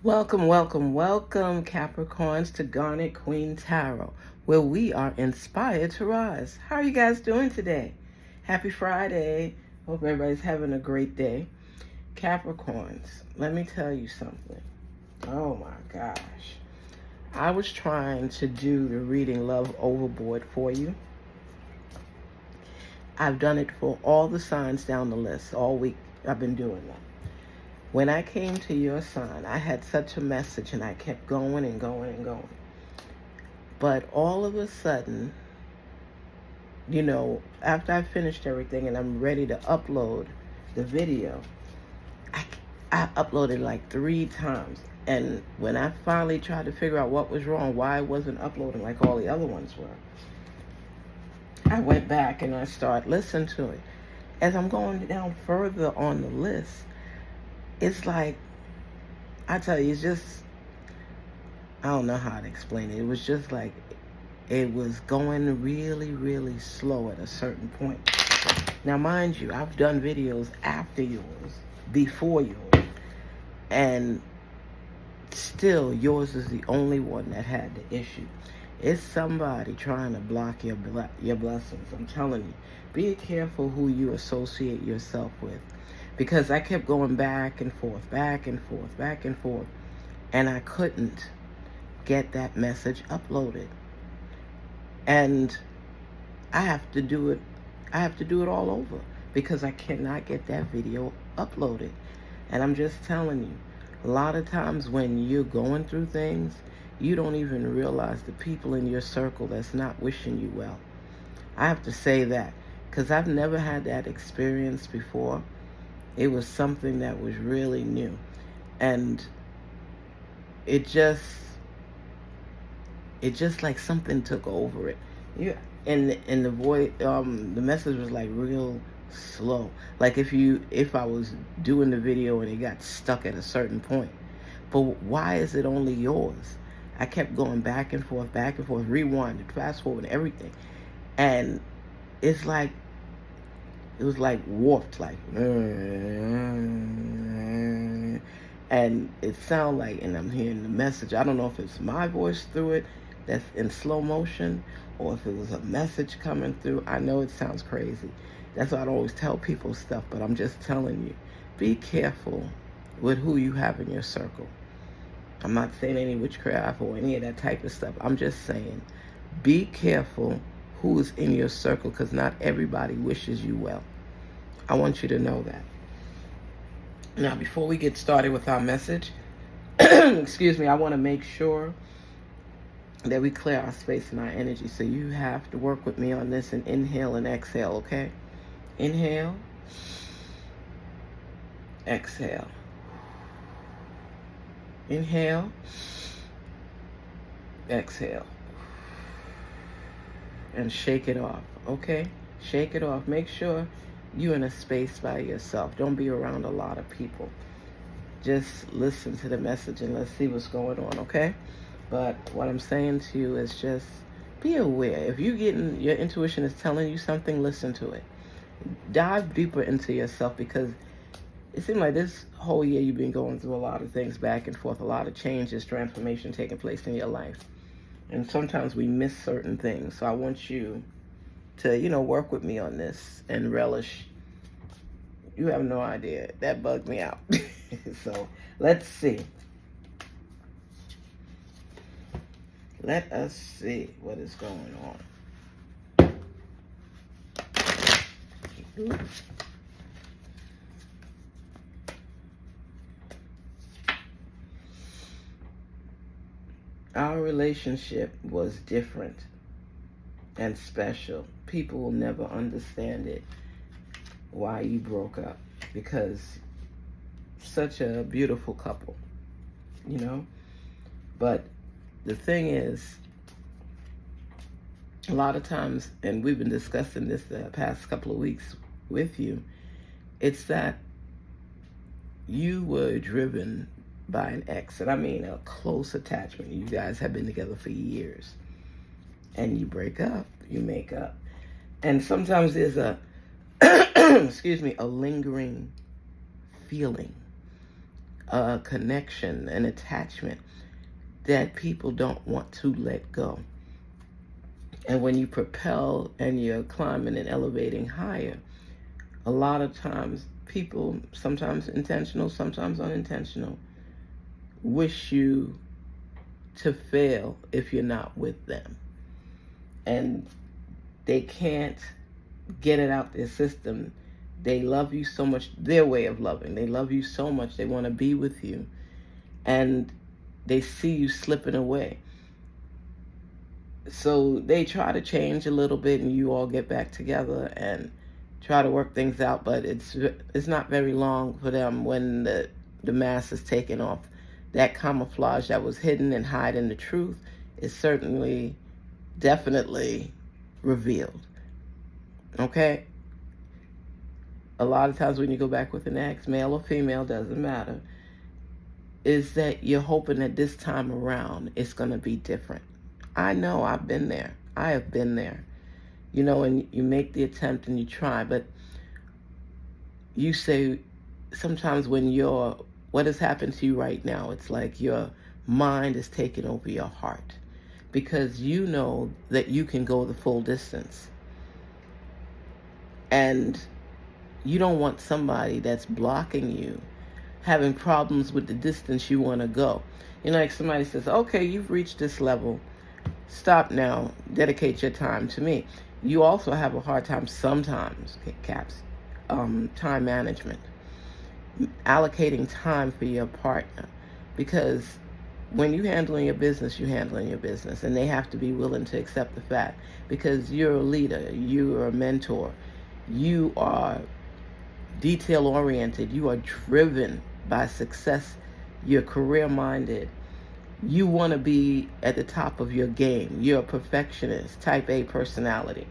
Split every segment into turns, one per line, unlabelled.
Welcome, welcome, welcome, Capricorns, to Garnetqueentarot, where we are inspired to rise. How are you guys doing today? Happy Friday. Hope everybody's having a great day. Capricorns, let me tell you something. Oh my gosh. I was trying to do the reading Love Overboard for you. I've done it for all the signs down the list. All week I've been doing that. When I came to your sign, I had such a message and I kept going and going and going. But all of a sudden, after I finished everything and I'm ready to upload the video, I uploaded like 3 times. And when I finally tried to figure out what was wrong, why I wasn't uploading like all the other ones were, I went back and I started listening to it. As I'm going down further on the list, it's like, I tell you, it's just, I don't know how to explain it. It was just like, it was going really, really slow at a certain point. Now, mind you, I've done videos after yours, before yours, and still yours is the only one that had the issue. It's somebody trying to block your blessings. I'm telling you, be careful who you associate yourself with. Because I kept going back and forth, back and forth, back and forth, and I couldn't get that message uploaded. And I have to do it all over because I cannot get that video uploaded. And I'm just telling you, a lot of times when you're going through things, you don't even realize the people in your circle that's not wishing you well. I have to say that because I've never had that experience before. It was something that was really new, and it just like something took over it. And the voice, the message was like real slow. Like if I was doing the video and it got stuck at a certain point. But why is it only yours? I kept going back and forth, rewind, fast forward, everything, and it's like. It was like warped, like, and it sounded like, and I'm hearing the message. I don't know if it's my voice through it that's in slow motion or if it was a message coming through. I know it sounds crazy. That's why I don't always tell people stuff, but I'm just telling you, be careful with who you have in your circle. I'm not saying any witchcraft or any of that type of stuff. I'm just saying, be careful who is in your circle, because not everybody wishes you well. I want you to know that. Now, before we get started with our message, excuse me, I want to make sure that we clear our space and our energy. So you have to work with me on this and inhale and exhale, okay? Inhale, exhale. Inhale, exhale. And shake it off, okay? Shake it off. Make sure you're in a space by yourself. Don't be around a lot of people. Just listen to the message and let's see what's going on, okay? But what I'm saying to you is just be aware. If your intuition is telling you something, listen to it. Dive deeper into yourself, because it seems like this whole year you've been going through a lot of things back and forth, a lot of changes, transformation taking place in your life. And sometimes we miss certain things. So I want you to, work with me on this and relish. You have no idea. That bugged me out. So let's see. Let us see what is going on. Oops. Our relationship was different and special. People will never understand it, why you broke up, because such a beautiful couple, But the thing is, a lot of times, and we've been discussing this the past couple of weeks with you, it's that you were driven by an ex, and I mean a close attachment. You guys have been together for years, and you break up, you make up, and sometimes there's a excuse me, a lingering feeling a connection, an attachment that people don't want to let go. And when you propel and you're climbing and elevating higher, a lot of times people, sometimes intentional, sometimes unintentional, wish you to fail if you're not with them. And they can't get it out their system. They love you so much, their way of loving. They love you so much, they want to be with you. And they see you slipping away. So they try to change a little bit and you all get back together and try to work things out, but it's not very long for them when the mask is taken off. That camouflage that was hidden and hiding the truth is certainly, definitely revealed. Okay? A lot of times when you go back with an ex, male or female, doesn't matter, is that you're hoping that this time around it's going to be different. I know, I've been there. I have been there. You know, and you make the attempt and you try, but you say sometimes when what has happened to you right now, it's like your mind is taking over your heart because you know that you can go the full distance. And you don't want somebody that's blocking you having problems with the distance you want to go. You know, like somebody says, okay, you've reached this level. Stop now. Dedicate your time to me. You also have a hard time sometimes, Caps, time management, allocating time for your partner, because when you're handling your business, and they have to be willing to accept the fact, because you're a leader, you are a mentor, you are detail-oriented, you are driven by success, you're career-minded, you want to be at the top of your game, you're a perfectionist, type A personality,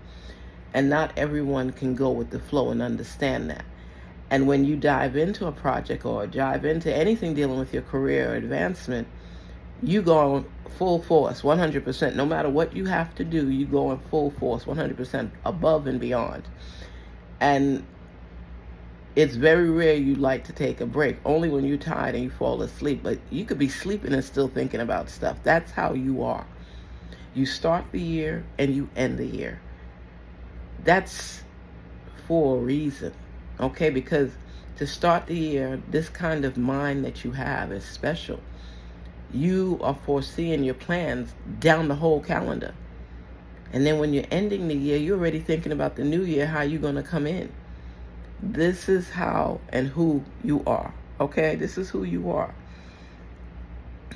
and not everyone can go with the flow and understand that. And when you dive into a project or dive into anything dealing with your career or advancement, you go on full force, 100%. No matter what you have to do, you go in full force, 100%, above and beyond. And it's very rare you like to take a break, only when you're tired and you fall asleep. But you could be sleeping and still thinking about stuff. That's how you are. You start the year and you end the year. That's for a reason, okay? Because to start the year, this kind of mind that you have is special. You are foreseeing your plans down the whole calendar. And then when you're ending the year, you're already thinking about the new year, how you're going to come in. This is how and who you are, okay? This is who you are.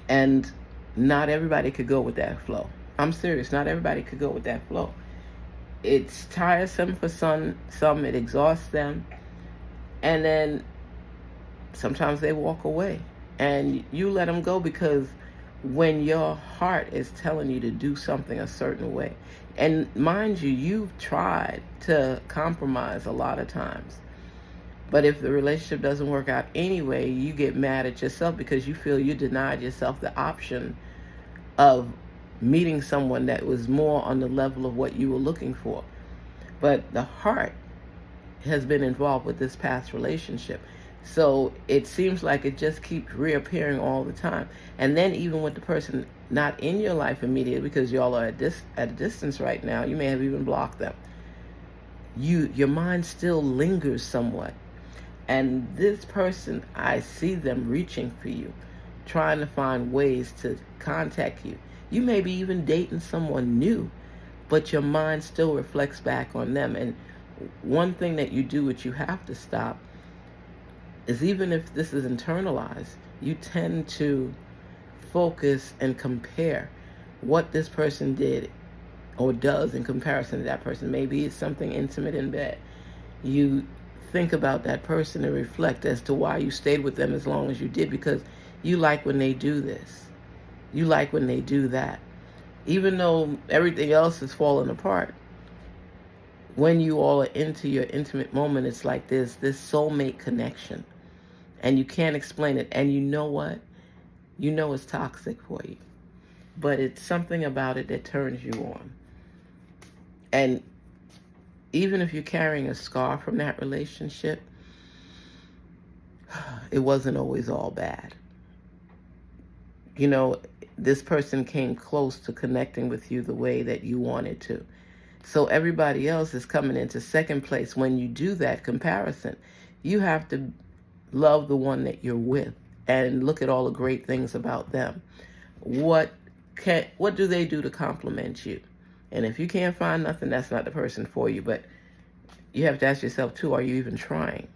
And not everybody could go with that flow. I'm serious. Not everybody could go with that flow. It's tiresome for some, it exhausts them. And then sometimes they walk away. And you let them go because when your heart is telling you to do something a certain way, and mind you, you've tried to compromise a lot of times. But if the relationship doesn't work out anyway, you get mad at yourself because you feel you denied yourself the option of meeting someone that was more on the level of what you were looking for. But the heart has been involved with this past relationship. So it seems like it just keeps reappearing all the time. And then even with the person not in your life immediately, because y'all are at a distance right now, you may have even blocked them. Your mind still lingers somewhat. And this person, I see them reaching for you, trying to find ways to contact you. You may be even dating someone new, but your mind still reflects back on them. And one thing that you do, which you have to stop, is even if this is internalized, you tend to focus and compare what this person did or does in comparison to that person. Maybe it's something intimate in bed. You think about that person and reflect as to why you stayed with them as long as you did, because you like when they do this. You like when they do that. Even though everything else is falling apart, when you all are into your intimate moment, it's like this soulmate connection. And you can't explain it. And you know what? You know it's toxic for you. But it's something about it that turns you on. And even if you're carrying a scar from that relationship, it wasn't always all bad. This person came close to connecting with you the way that you wanted to. So everybody else is coming into second place. When you do that comparison, you have to love the one that you're with and look at all the great things about them. What do they do to compliment you? And if you can't find nothing, that's not the person for you. But you have to ask yourself too, are you even trying?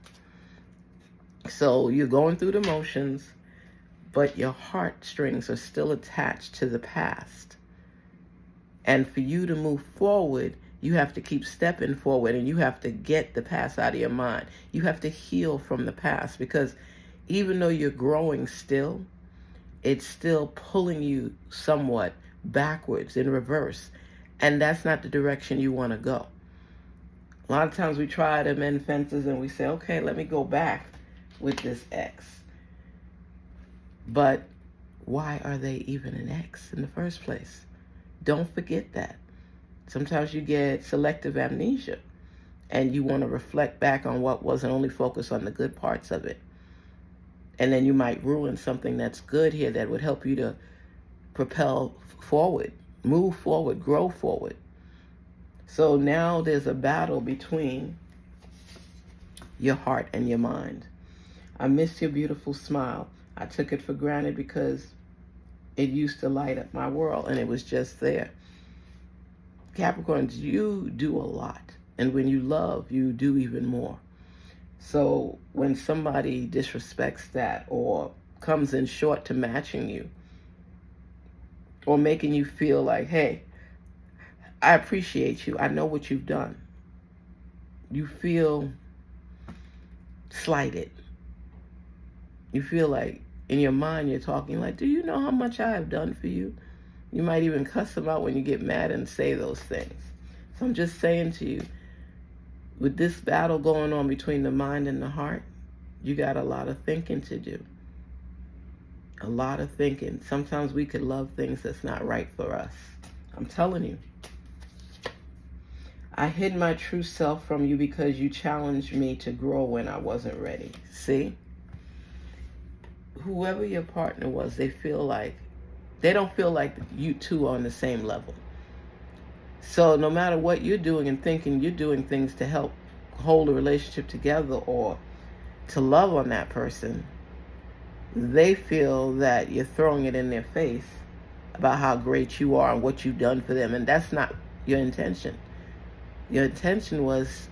So you're going through the motions, but your heartstrings are still attached to the past. And for you to move forward, you have to keep stepping forward, and you have to get the past out of your mind. You have to heal from the past, because even though you're growing still, it's still pulling you somewhat backwards, in reverse. And that's not the direction you want to go. A lot of times we try to mend fences and we say, okay, let me go back with this ex. But why are they even an ex in the first place? Don't forget that. Sometimes you get selective amnesia and you want to reflect back on what was and only focus on the good parts of it. And then you might ruin something that's good here that would help you to propel forward, move forward, grow forward. So now there's a battle between your heart and your mind. I missed your beautiful smile. I took it for granted because it used to light up my world and it was just there. Capricorns, you do a lot. And when you love, you do even more. So when somebody disrespects that or comes in short to matching you or making you feel like, hey, I appreciate you, I know what you've done, you feel slighted. You feel like in your mind you're talking like, do you know how much I have done for you? You might even cuss them out when you get mad and say those things. So I'm just saying to you, with this battle going on between the mind and the heart, you got a lot of thinking to do. A lot of thinking. Sometimes we could love things that's not right for us. I'm telling you. I hid my true self from you because you challenged me to grow when I wasn't ready. See? Whoever your partner was, they don't feel like you two are on the same level. So no matter what you're doing and thinking, you're doing things to help hold a relationship together or to love on that person. They feel that you're throwing it in their face about how great you are and what you've done for them. And that's not your intention. Your intention was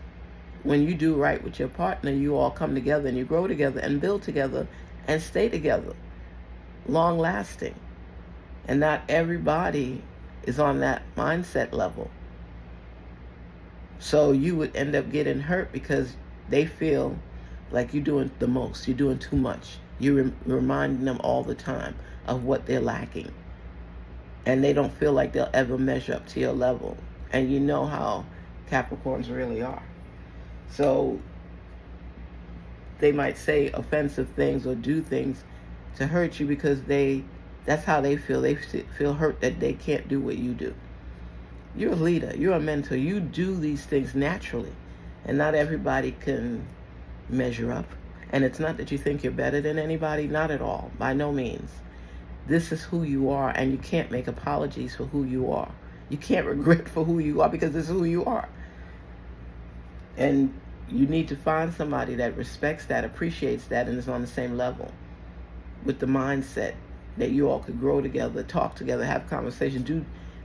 when you do right with your partner, you all come together and you grow together and build together and stay together, long lasting. And not everybody is on that mindset level. So you would end up getting hurt because they feel like you're doing the most, you're doing too much. You're reminding them all the time of what they're lacking. And they don't feel like they'll ever measure up to your level. And you know how Capricorns really are. So they might say offensive things or do things to hurt you because that's how they feel. They feel hurt that they can't do what you do. You're a leader. You're a mentor. You do these things naturally. And not everybody can measure up. And it's not that you think you're better than anybody. Not at all. By no means. This is who you are, and you can't make apologies for who you are. You can't regret for who you are because this is who you are. And you need to find somebody that respects that, appreciates that, and is on the same level with the mindset that you all could grow together, talk together, have conversation, do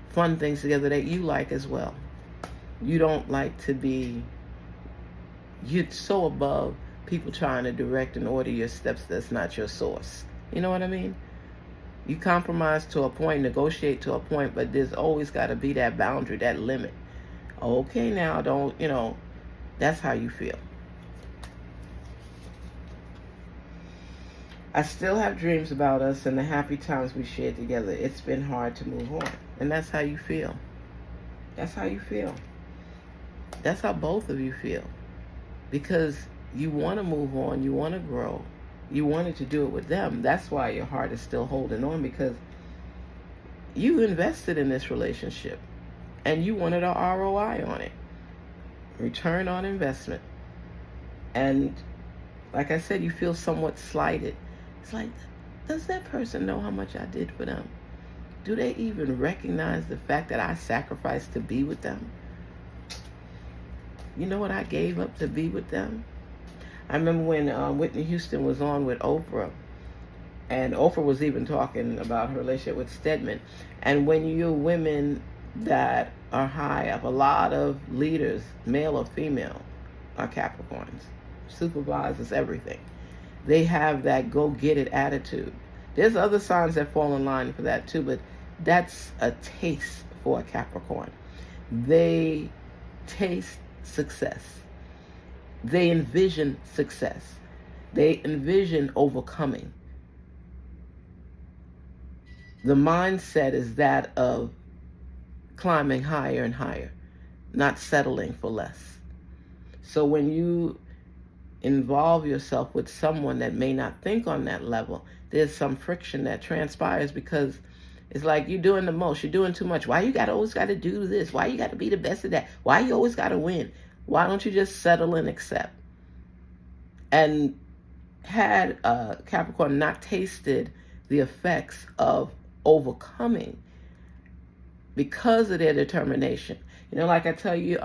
fun things together that you like as well. You don't like to be, you're so above people trying to direct and order your steps that's not your source. You know what I mean? You compromise to a point, negotiate to a point, but there's always got to be that boundary, that limit. Okay, now don't, that's how you feel. I still have dreams about us and the happy times we shared together. It's been hard to move on. And that's how you feel. That's how you feel. That's how both of you feel. Because you want to move on, you want to grow, you wanted to do it with them. That's why your heart is still holding on, because you invested in this relationship and you wanted a ROI on it. Return on investment. And like I said, you feel somewhat slighted. It's like, does that person know how much I did for them? Do they even recognize the fact that I sacrificed to be with them? You know what I gave up to be with them? I remember when Whitney Houston was on with Oprah, and Oprah was even talking about her relationship with Stedman. And when you're women that are high up, a lot of leaders, male or female, are Capricorns. Supervisors, everything. They have that go-get-it attitude. There's other signs that fall in line for that too, but that's a taste for a Capricorn. They taste success. They envision success. They envision overcoming. The mindset is that of climbing higher and higher, not settling for less. So when you involve yourself with someone that may not think on that level, there's some friction that transpires, because it's like you're doing the most, you're doing too much. Why you always got to do this? Why you got to be the best at that? Why you always got to win? Why don't you just settle and accept? And had Capricorn not tasted the effects of overcoming because of their determination. You know, like I tell you,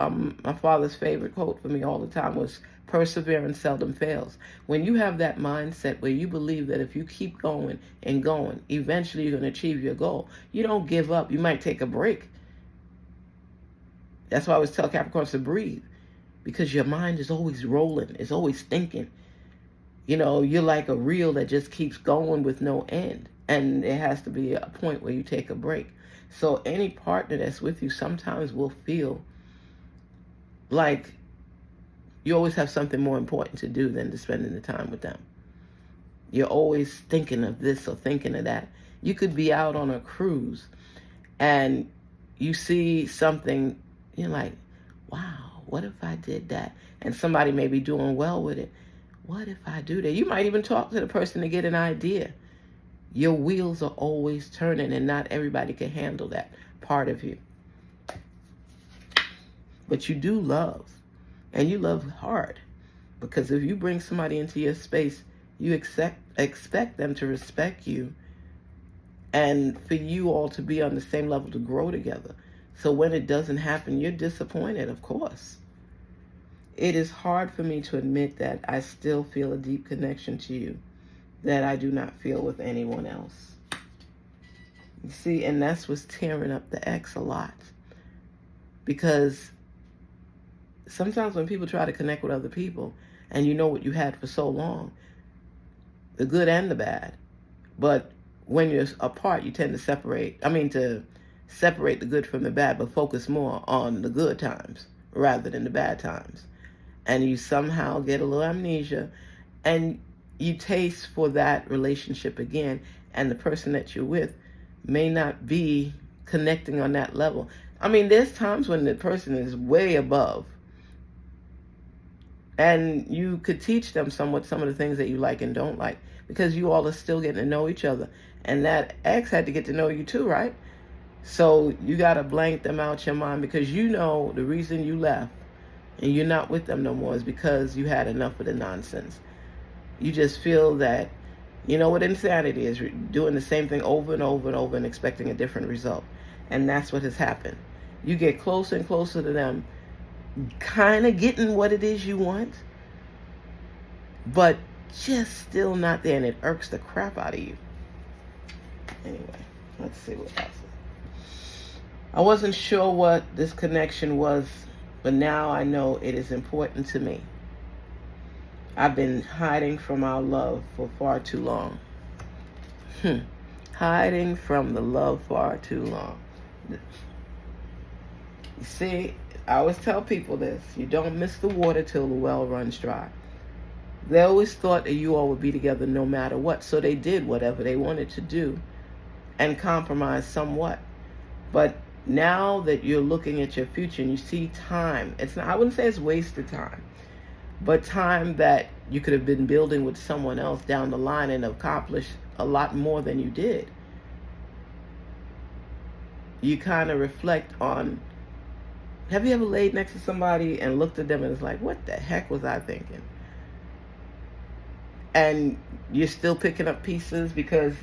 my father's favorite quote for me all the time was, perseverance seldom fails. When you have that mindset where you believe that if you keep going and going, eventually you're going to achieve your goal. You don't give up. You might take a break. That's why I always tell Capricorns to breathe, because your mind is always rolling. It's always thinking. You know, you're like a reel that just keeps going with no end. And there has to be a point where you take a break. So any partner that's with you sometimes will feel like you always have something more important to do than to spending the time with them. You're always thinking of this or thinking of that. You could be out on a cruise and you see something, you're like, wow, what if I did that? And somebody may be doing well with it. What if I do that? You might even talk to the person to get an idea. Your wheels are always turning, and not everybody can handle that part of you. But you do love, and you love hard, because if you bring somebody into your space, you expect them to respect you and for you all to be on the same level to grow together. So when it doesn't happen, you're disappointed, of course. It is hard for me to admit that I still feel a deep connection to you that I do not feel with anyone else. You see, and that's what's tearing up the ex a lot. Because sometimes when people try to connect with other people, and you know what you had for so long, the good and the bad, but when you're apart, you tend to separate the good from the bad, but focus more on the good times rather than the bad times. And you somehow get a little amnesia, and you taste for that relationship again, and the person that you're with may not be connecting on that level. I mean, there's times when the person is way above, and you could teach them somewhat some of the things that you like and don't like, because you all are still getting to know each other. And that ex had to get to know you too, right? So you got to blank them out your mind, because you know the reason you left and you're not with them no more is because you had enough of the nonsense. You just feel that, you know what insanity is? Doing the same thing over and over and over and expecting a different result. And that's what has happened. You get closer and closer to them, kind of getting what it is you want, but just still not there, and it irks the crap out of you. Anyway, let's see what else. I wasn't sure what this connection was, but now I know it is important to me. I've been hiding from our love for far too long. Hiding from the love far too long. You see, I always tell people this: you don't miss the water till the well runs dry. They always thought that you all would be together no matter what, so they did whatever they wanted to do and compromise somewhat. But now that you're looking at your future and you see time, I wouldn't say it's wasted time, but time that you could have been building with someone else down the line and accomplished a lot more than you did. You kind of reflect on, have you ever laid next to somebody and looked at them and it's like, what the heck was I thinking? and you're still picking up pieces because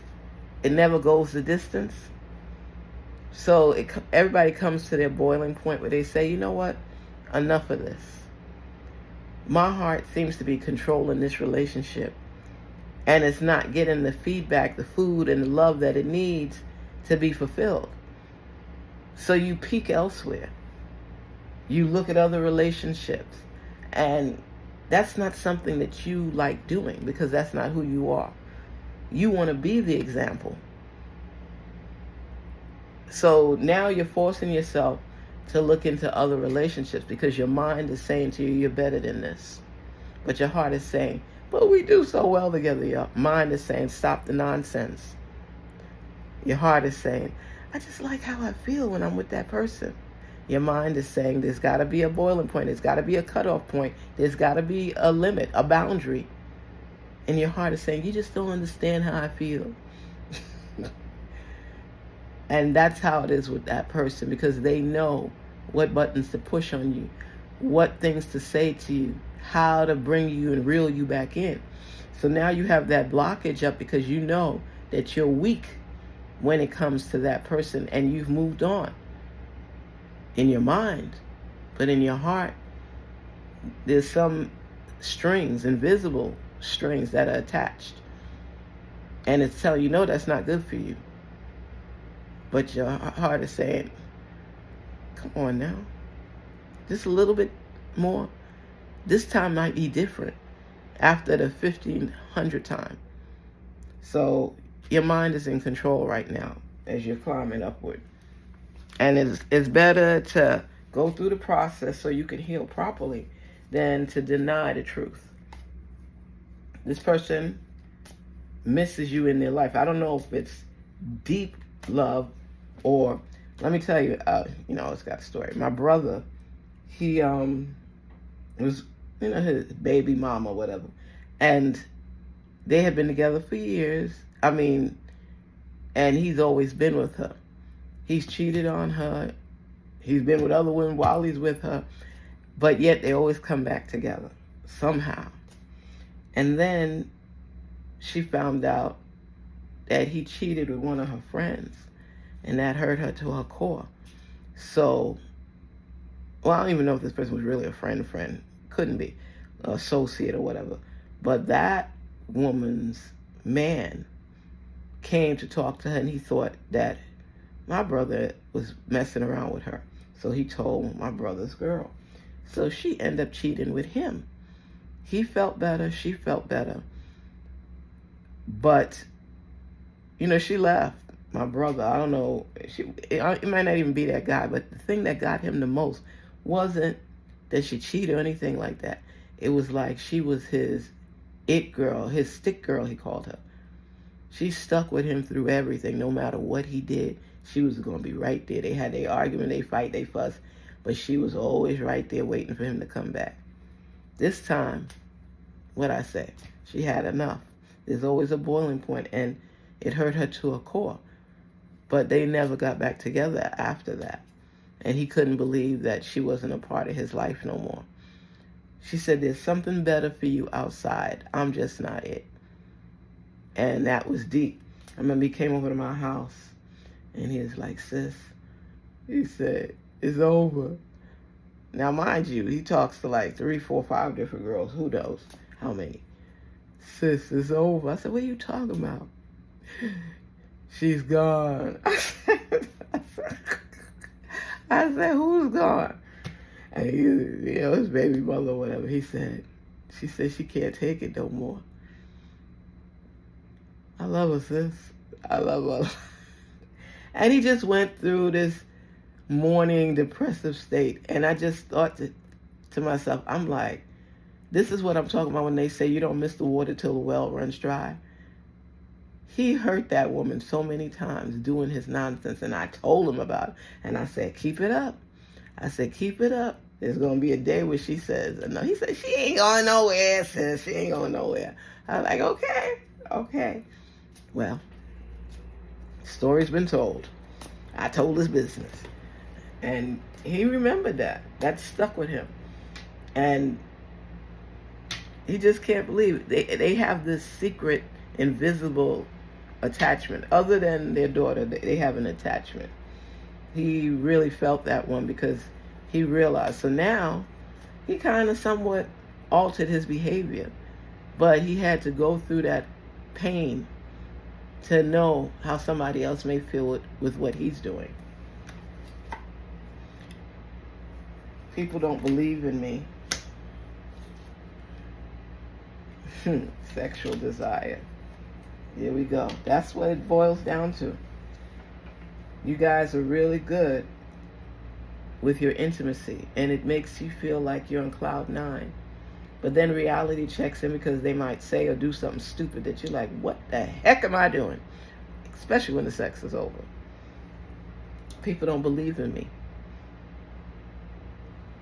it never goes the distance. So everybody comes to their boiling point where they say, you know what, enough of this. My heart seems to be controlling this relationship, and it's not getting the feedback, the food, and the love that it needs to be fulfilled. So you peek elsewhere. You look at other relationships, and that's not something that you like doing because that's not who you are. You want to be the example. So now you're forcing yourself to look into other relationships because your mind is saying to you, you're better than this. But your heart is saying, but we do so well together. Your mind is saying, stop the nonsense. Your heart is saying, I just like how I feel when I'm with that person. Your mind is saying, there's got to be a boiling point. There's got to be a cutoff point. There's got to be a limit, a boundary. And your heart is saying, you just don't understand how I feel. And that's how it is with that person, because they know what buttons to push on you, what things to say to you, how to bring you and reel you back in. So now you have that blockage up because you know that you're weak when it comes to that person and you've moved on in your mind. But in your heart, there's some strings, invisible strings that are attached. And it's telling you, no, that's not good for you. But your heart is saying, come on now, just a little bit more. This time might be different after the 1,500 time. So your mind is in control right now as you're climbing upward. And it's better to go through the process so you can heal properly than to deny the truth. This person misses you in their life. I don't know if it's deep love or, let me tell you, it's got a story. My brother, he was, his baby mama or whatever. And they had been together for years. And he's always been with her. He's cheated on her. He's been with other women while he's with her. But yet they always come back together somehow. And then she found out that he cheated with one of her friends. And that hurt her to her core. So, I don't even know if this person was really a friend. Couldn't be. An associate or whatever. But that woman's man came to talk to her, and he thought that my brother was messing around with her. So he told my brother's girl. So she ended up cheating with him. He felt better. She felt better. But, she left. My brother, I don't know, it might not even be that guy, but the thing that got him the most wasn't that she cheated or anything like that. It was like she was his it girl, his stick girl, he called her. She stuck with him through everything, no matter what he did. She was going to be right there. They had their argument, they fight, they fuss, but she was always right there waiting for him to come back. This time, what'd I say? She had enough. There's always a boiling point, and it hurt her to her core. But they never got back together after that. And he couldn't believe that she wasn't a part of his life no more. She said, there's something better for you outside. I'm just not it. And that was deep. I remember he came over to my house, and he was like, sis, he said, it's over. Now, mind you, he talks to like 3, 4, 5 different girls. Who knows how many? Sis, it's over. I said, what are you talking about? She's gone. I said, who's gone? And he, his baby mother or whatever, she said she can't take it no more. I love her, sis. I love her. And he just went through this mourning, depressive state. And I just thought to myself, I'm like, this is what I'm talking about when they say you don't miss the water till the well runs dry. He hurt that woman so many times doing his nonsense, and I told him about it. And I said, keep it up. I said, keep it up. There's going to be a day where she says, no. He said, she ain't going nowhere, sis. She ain't going nowhere. I was like, okay. Well, story's been told. I told his business. And he remembered that. That stuck with him. And He just can't believe it. They have this secret, invisible attachment. Other than their daughter, they have an attachment. He really felt that one because he realized. So now he kind of somewhat altered his behavior, but he had to go through that pain to know how somebody else may feel with what he's doing. People don't believe in me. Sexual desire. Here we go. That's what it boils down to. You guys are really good with your intimacy, and it makes you feel like you're on cloud 9. But then reality checks in because they might say or do something stupid that you're like, what the heck am I doing? Especially when the sex is over. People don't believe in me.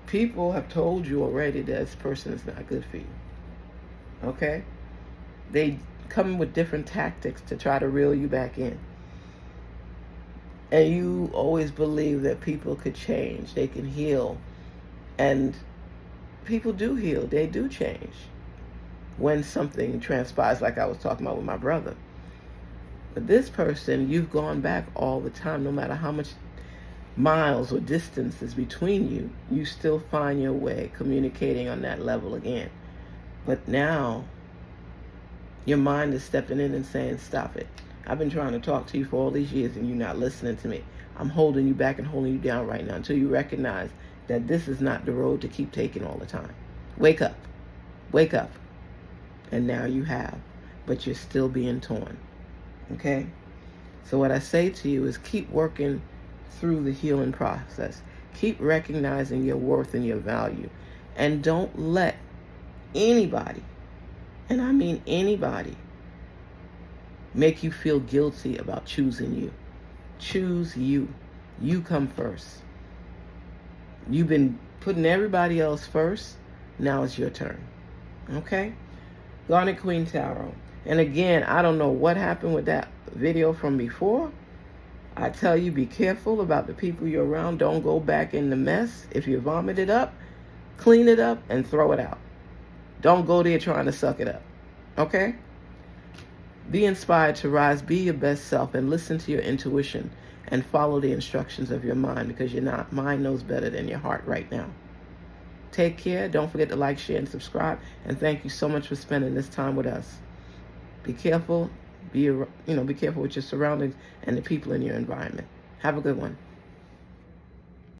People have told you already that this person is not good for you. Okay? They come with different tactics to try to reel you back in. And you always believe that people could change. They can heal. And people do heal. They do change when something transpires, like I was talking about with my brother. But this person, you've gone back all the time. No matter how much miles or distance is between you, you still find your way communicating on that level again. But now your mind is stepping in and saying, stop it. I've been trying to talk to you for all these years and you're not listening to me. I'm holding you back and holding you down right now until you recognize that this is not the road to keep taking all the time. Wake up. Wake up. And now you have, but you're still being torn. Okay? So what I say to you is keep working through the healing process. Keep recognizing your worth and your value. And don't let anybody, and I mean anybody, make you feel guilty about choosing you. Choose you. You come first. You've been putting everybody else first. Now it's your turn. Okay? Garnetqueentarot. And again, I don't know what happened with that video from before. I tell you, be careful about the people you're around. Don't go back in the mess. If you vomit it up, clean it up and throw it out. Don't go there trying to suck it up. Okay? Be inspired to rise, be your best self, and listen to your intuition and follow the instructions of your mind, because your mind knows better than your heart right now. Take care. Don't forget to like, share, and subscribe. And thank you so much for spending this time with us. Be careful. Be careful with your surroundings and the people in your environment. Have a good one.